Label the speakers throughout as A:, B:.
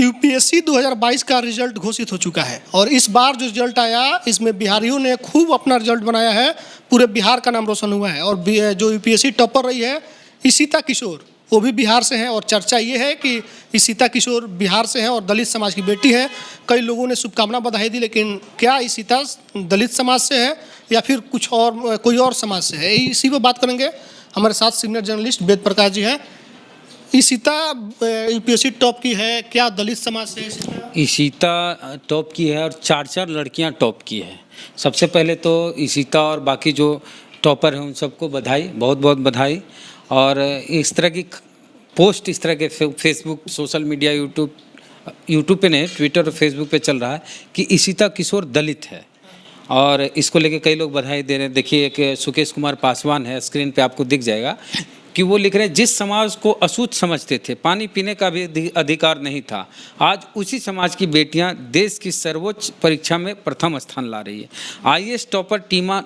A: UPSC 2022 का result घोषित हो चुका है और इस बार जो रिजल्ट आया इसमें बिहारियों ने खूब अपना रिजल्ट बनाया है। पूरे बिहार का नाम रोशन हुआ है और जो यूपीएससी टॉपर रही है ईशिता किशोर, वो भी बिहार से हैं और चर्चा ये है कि ईशिता किशोर बिहार से हैं और दलित समाज की बेटी है। कई लोगों ने शुभकामना बधाई दी, लेकिन क्या ईशिता दलित समाज से है या फिर कुछ और कोई और समाज से है, इसी पर बात करेंगे। हमारे साथ सीनियर जर्नलिस्ट वेद प्रकाश जी हैं। ईशिता यूपीएससी टॉप की है, क्या दलित समाज से?
B: ईशिता टॉप की है और चार लड़कियां टॉप की है। सबसे पहले तो ईशिता और बाकी जो टॉपर हैं उन सबको बधाई, बहुत बहुत बधाई। और इस तरह की पोस्ट, इस तरह के फेसबुक, सोशल मीडिया, यूट्यूब पे नहीं, ट्विटर और फेसबुक पे चल रहा है कि ईशिता किशोर दलित है और इसको लेके कई लोग बधाई दे रहे हैं। देखिए, एक सुकेश कुमार पासवान है, स्क्रीन पे आपको दिख जाएगा कि वो लिख रहे हैं, जिस समाज को अशुद्ध समझते थे, पानी पीने का भी अधिकार नहीं था, आज उसी समाज की बेटियां देश की सर्वोच्च परीक्षा में प्रथम स्थान ला रही है। आईएएस टॉपर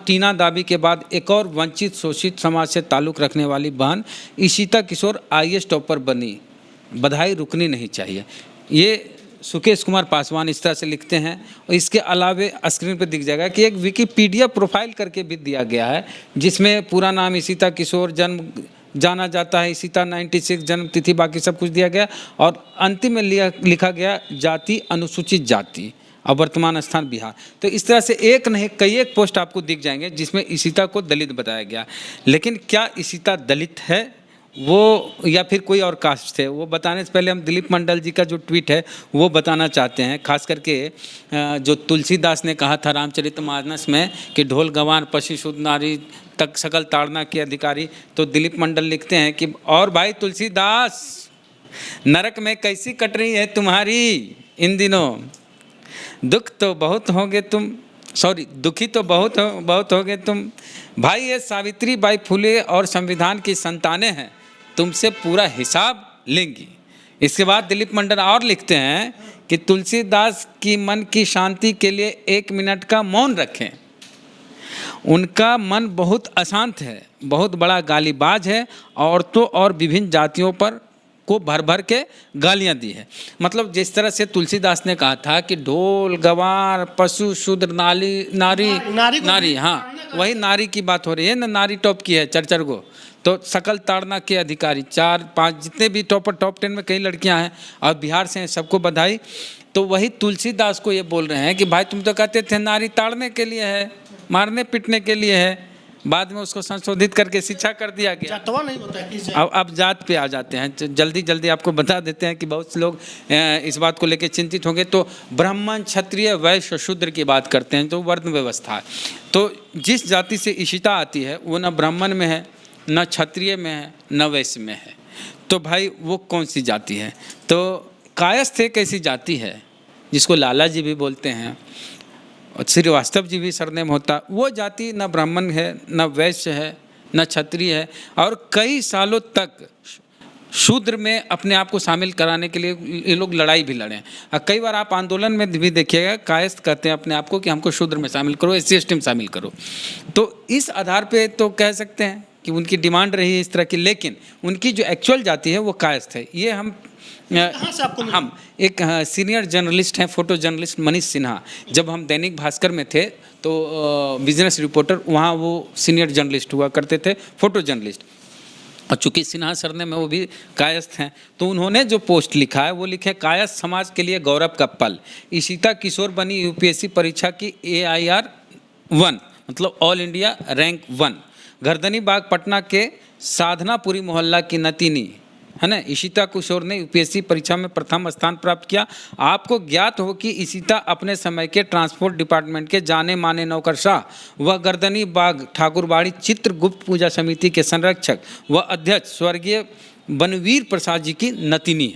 B: टीना दाबी के बाद एक और वंचित शोषित समाज से ताल्लुक़ रखने वाली बहन ईशिता किशोर आईएएस टॉपर बनी, बधाई रुकनी नहीं चाहिए। ये सुकेश कुमार पासवान इस तरह से लिखते हैं। और इसके अलावे स्क्रीन पर दिख जाएगा कि एक विकिपीडिया प्रोफाइल करके भी दिया गया है, जिसमें पूरा नाम ईशिता किशोर, जन्म जाना जाता है ईशिता 96, जन्म तिथि, बाकी सब कुछ दिया गया और अंतिम में लिखा गया जाति अनुसूचित जाति और वर्तमान स्थान बिहार। तो इस तरह से एक नहीं कई एक पोस्ट आपको दिख जाएंगे जिसमें ईशिता को दलित बताया गया। लेकिन क्या ईशिता दलित है वो या फिर कोई और कास्ट है, वो बताने से पहले हम दिलीप मंडल जी का जो ट्वीट है वो बताना चाहते हैं। खास करके जो तुलसीदास ने कहा था रामचरितमानस में कि ढोल गंवार पशु शुद्ध नारी तक सकल ताड़ना के अधिकारी, तो दिलीप मंडल लिखते हैं कि और भाई तुलसीदास, नरक में कैसी कट रही है तुम्हारी इन दिनों, दुख तो बहुत होगे तुम, दुखी तो बहुत होगे तुम भाई। ये सावित्री बाई फुले और संविधान की संतानें हैं, तुमसे पूरा हिसाब लेंगी। इसके बाद दिलीप मंडल और लिखते हैं कि तुलसीदास की मन की शांति के लिए 1 मिनट का मौन रखें, उनका मन बहुत अशांत है, बहुत बड़ा गालीबाज है, औरतों और विभिन्न जातियों पर को भर भर के गालियां दी है। मतलब जिस तरह से तुलसीदास ने कहा था कि ढोल गंवार पशु शूद्र नारी, हाँ वही नारी की बात हो रही है ना, नारी टॉप की है चर्चर को, तो सकल ताड़ना के अधिकारी 4-5 जितने भी टॉप 10 में कई लड़कियां हैं और बिहार से हैं, सबको बधाई। तो वही तुलसीदास को ये बोल रहे हैं कि भाई तुम तो कहते थे नारी ताड़ने के लिए है, मारने पीटने के लिए है, बाद में उसको संशोधित करके शिक्षा कर दिया गया।
A: जातवा नहीं होता है कि
B: अब जात पे आ जाते हैं। जल्दी आपको बता देते हैं कि बहुत से लोग इस बात को लेकर चिंतित होंगे। तो ब्राह्मण, क्षत्रिय, वैश्य, शूद्र की बात करते हैं, तो वर्ण व्यवस्था है। तो जिस जाति से ईशिता आती है वो न ब्राह्मण में है, न क्षत्रिय में है, न वैश्य में है, तो भाई वो कौन सी जाति है? तो कायस्थ एक ऐसी जाति है जिसको लाला जी भी बोलते हैं और श्रीवास्तव जी भी सरनेम होता, वो जाति न ब्राह्मण है, न वैश्य है, न क्षत्रिय है और कई सालों तक शूद्र में अपने आप को शामिल कराने के लिए ये लोग लड़ाई भी लड़े। कई बार आप आंदोलन में भी देखिएगा, कायस्थ कहते हैं अपने आप को कि हमको शूद्र में शामिल करो, SC/ST में शामिल करो। तो इस आधार पे तो कह सकते हैं कि उनकी डिमांड रही है इस तरह की, लेकिन उनकी जो एक्चुअल जाति है वो कायस्थ है। ये हम एक सीनियर जर्नलिस्ट हैं, फोटो जर्नलिस्ट मनीष सिन्हा, जब हम दैनिक भास्कर में थे तो बिजनेस रिपोर्टर, वहाँ वो सीनियर जर्नलिस्ट हुआ करते थे, फोटो जर्नलिस्ट। और चूँकि सिन्हा सर ने में वो भी कायस्थ हैं, तो उन्होंने जो पोस्ट लिखा है वो लिखे, कायस्थ समाज के लिए गौरव का पल, ईशिता किशोर बनी यूपीएससी परीक्षा की AIR 1 मतलब ऑल इंडिया रैंक 1। गर्दनी बाग पटना के साधनापुरी मोहल्ला की नतीनी है ना, ईशिता किशोर ने यूपीएससी परीक्षा में प्रथम स्थान प्राप्त किया। आपको ज्ञात हो कि ईशिता अपने समय के ट्रांसपोर्ट डिपार्टमेंट के जाने माने नौकरशाह व गर्दनी बाग ठाकुरबाड़ी चित्रगुप्त पूजा समिति के संरक्षक व अध्यक्ष स्वर्गीय बनवीर प्रसाद जी की नतीनी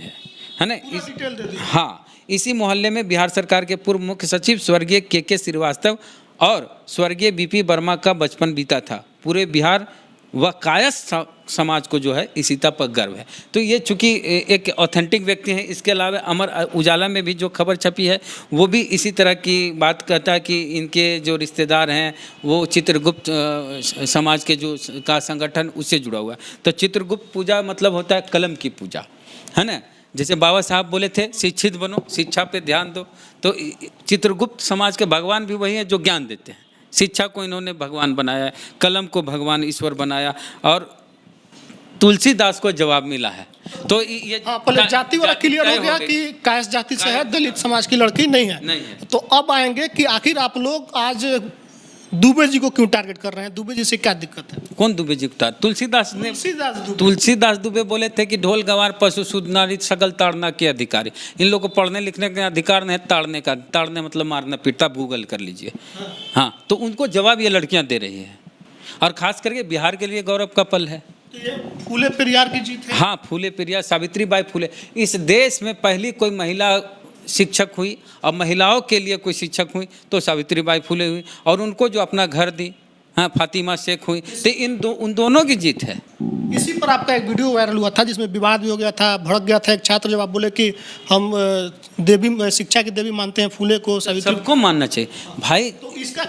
B: है ना। हाँ, इसी मोहल्ले में बिहार सरकार के पूर्व मुख्य सचिव स्वर्गीय के श्रीवास्तव और स्वर्गीय BP वर्मा का बचपन बीता था। पूरे बिहार व कायस्थ समाज को जो है ईशिता पर गर्व है। तो ये चूँकि एक ऑथेंटिक व्यक्ति हैं। इसके अलावा अमर उजाला में भी जो खबर छपी है वो भी इसी तरह की बात कहता है कि इनके जो रिश्तेदार हैं वो चित्रगुप्त समाज के जो का संगठन उससे जुड़ा हुआ है। तो चित्रगुप्त पूजा मतलब होता है कलम की पूजा। है ना। जैसे बाबा साहब बोले थे शिक्षित बनो, शिक्षा पे ध्यान दो, तो चित्रगुप्त समाज के भगवान भी वही हैं जो ज्ञान देते हैं। शिक्षा को इन्होंने भगवान बनाया है, कलम को भगवान ईश्वर बनाया, और तुलसीदास को जवाब मिला है। तो ये
A: हाँ, पहले जाति वाला क्लियर हो गया कि कायस्थ जाति से है, दलित समाज की लड़की नहीं है। तो अब आएंगे कि आखिर आप लोग आज दुबे जी को क्यों टारगेट कर रहे हैं? दुबे जी से क्या दिक्कत है?
B: कौन दुबे जी को? तुलसीदास दुबे बोले थे कि ढोल गवार पशु शुद्ध नारी सकल ताड़ना के अधिकारी। इन लोगों को पढ़ने लिखने का अधिकार नहीं है, ताड़ने का। ताड़ने मतलब मारना पीटना, गूगल कर लीजिए। हाँ, तो उनको जवाब ये लड़कियां दे रही है, और खास करके बिहार के लिए गौरव का पल है।
A: तो ये फूले पेरियार की जीत है।
B: हाँ, फूले पेरियार, सावित्रीबाई फूले। इस देश में पहली कोई महिला शिक्षक हुई, और महिलाओं के लिए कोई शिक्षक हुई तो सावित्रीबाई फूले हुई, और उनको जो अपना घर दी, हाँ, फातिमा शेख हुई। तो उन दोनों की जीत है।
A: इसी पर आपका एक वीडियो वायरल हुआ था जिसमें विवाद भी हो गया था, भड़क गया था एक छात्र जब आप बोले कि हम देवी, शिक्षा की देवी मानते हैं फूले को, सावित्री।
B: सबको मानना चाहिए भाई।
A: तो इसका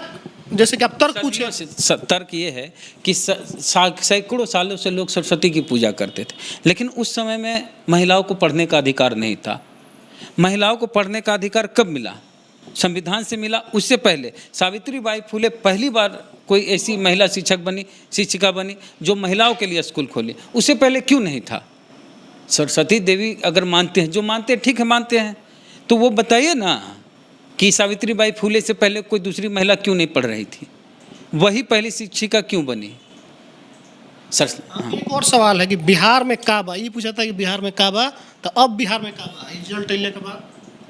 A: जैसे कि आप तर्क पूछे,
B: तर्क ये है कि सैकड़ों सालों से लोग सरस्वती की पूजा करते थे, लेकिन उस समय में महिलाओं को पढ़ने का अधिकार नहीं था। महिलाओं को पढ़ने का अधिकार कब मिला? संविधान से मिला। उससे पहले सावित्रीबाई फूले पहली बार कोई ऐसी महिला शिक्षिका बनी जो महिलाओं के लिए स्कूल खोली। उससे पहले क्यों नहीं था? सरस्वती देवी अगर मानते हैं, जो मानते हैं ठीक है, मानते हैं, तो वो बताइए ना कि सावित्रीबाई फूले से पहले कोई दूसरी महिला क्यों नहीं पढ़ रही थी? वही पहली शिक्षिका क्यों बनी?
A: एक और सवाल है कि बिहार में काबा, ये पूछा था कि बिहार में काबा, तो अब बिहार में काबा रिजल्ट लेने के बाद?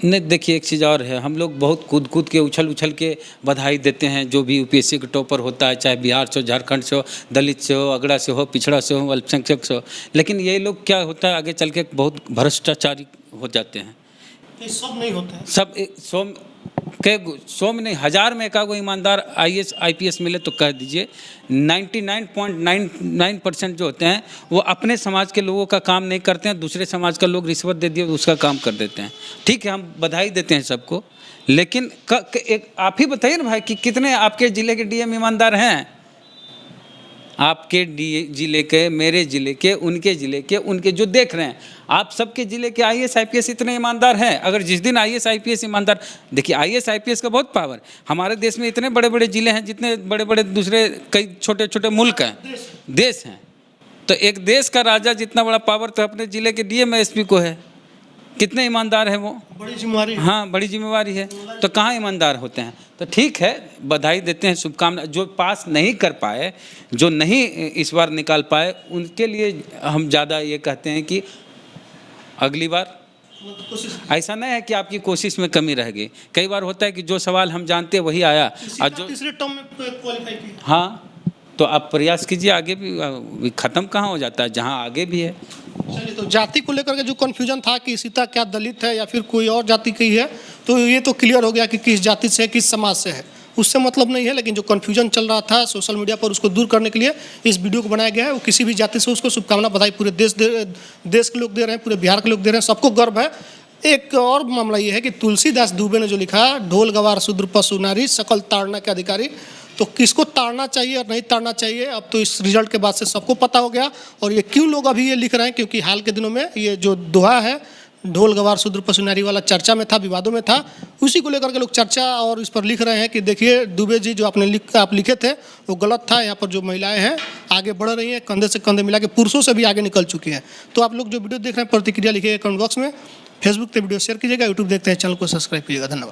B: नहीं, देखिए एक चीज़ और है, हम लोग बहुत कूद के उछल के बधाई देते हैं जो भी यूपीएससी का टॉपर होता है, चाहे बिहार से हो, झारखंड से हो, दलित से हो, अगड़ा से हो, पिछड़ा से हो, अल्पसंख्यक से हो। लेकिन ये लोग क्या होता है, आगे चल के बहुत भ्रष्टाचारी हो जाते हैं।
A: सब नहीं होते हैं।
B: सब 100 में नहीं, 1000 में एकागो ईमानदार IAS IPS मिले तो कह दीजिए 99.99% जो होते हैं वो अपने समाज के लोगों का काम नहीं करते हैं, दूसरे समाज का लोग रिश्वत दे दिए उसका काम कर देते हैं। ठीक है, हम बधाई देते हैं सबको, लेकिन एक आप ही बताइए ना भाई कि कितने आपके ज़िले के DM ईमानदार हैं? आपके ज़िले के, मेरे ज़िले के, उनके ज़िले के, उनके जो देख रहे हैं, आप सबके ज़िले के IAS IPS इतने ईमानदार हैं? अगर जिस दिन IAS IPS ईमानदार, देखिए IAS IPS का बहुत पावर, हमारे देश में इतने बड़े बड़े ज़िले हैं, जितने बड़े बड़े दूसरे कई छोटे छोटे मुल्क हैं, देश हैं। तो एक देश का राजा जितना बड़ा पावर तो अपने ज़िले के DM SP को है। कितने ईमानदार है वो?
A: बड़ी जिम्मेवारी।
B: हाँ, बड़ी जिम्मेवारी है। तो कहाँ ईमानदार होते हैं? तो ठीक है, बधाई देते हैं, शुभकामना। जो पास नहीं कर पाए, जो नहीं इस बार निकाल पाए, उनके लिए हम ज़्यादा ये कहते हैं कि अगली बार ऐसा नहीं है कि आपकी कोशिश में कमी रह गई। कई बार होता है कि जो सवाल हम जानते हैं वही आया, और जो
A: तीसरे टर्म में क्वालिफाई किया।
B: हाँ, तो आप प्रयास कीजिए, आगे भी ख़त्म कहाँ हो जाता है, जहाँ आगे भी है।
A: चलिए, तो जाति को लेकर के जो कन्फ्यूजन था कि सीता क्या दलित है या फिर कोई और जाति की है, तो ये तो क्लियर हो गया कि किस जाति से है, किस समाज से है, उससे मतलब नहीं है। लेकिन जो कन्फ्यूजन चल रहा था सोशल मीडिया पर, उसको दूर करने के लिए इस वीडियो को बनाया गया है। वो किसी भी जाति से उसको शुभकामना, बधाई पूरे देश के लोग दे रहे हैं, पूरे बिहार के लोग दे रहे हैं, सबको गर्व है। एक और मामला ये है कि तुलसीदास दुबे ने जो लिखा, ढोल गवार शूद्र पशु नारी सकल ताड़ना के अधिकारी, तो किसको ताड़ना चाहिए और नहीं ताड़ना चाहिए, अब तो इस रिजल्ट के बाद से सबको पता हो गया। और ये क्यों लोग अभी ये लिख रहे हैं, क्योंकि हाल के दिनों में ये जो दोहा है ढोल गवार शूद्र पशु नारी वाला चर्चा में था, विवादों में था, उसी को लेकर के लोग चर्चा और इस पर लिख रहे हैं कि देखिए दुबे जी जो आप लिखे थे वो गलत था। यहाँ पर जो महिलाएं हैं आगे बढ़ रही हैं, कंधे से कंधे मिला के पुरुषों से भी आगे निकल चुकी हैं। तो आप लोग जो वीडियो देख रहे हैं प्रतिक्रिया लिखिएगा कमेंट बॉक्स में, फेसबुक पे वीडियो शेयर कीजिएगा, यूट्यूब देखते हैं चैनल को सब्सक्राइब कीजिएगा। धन्यवाद।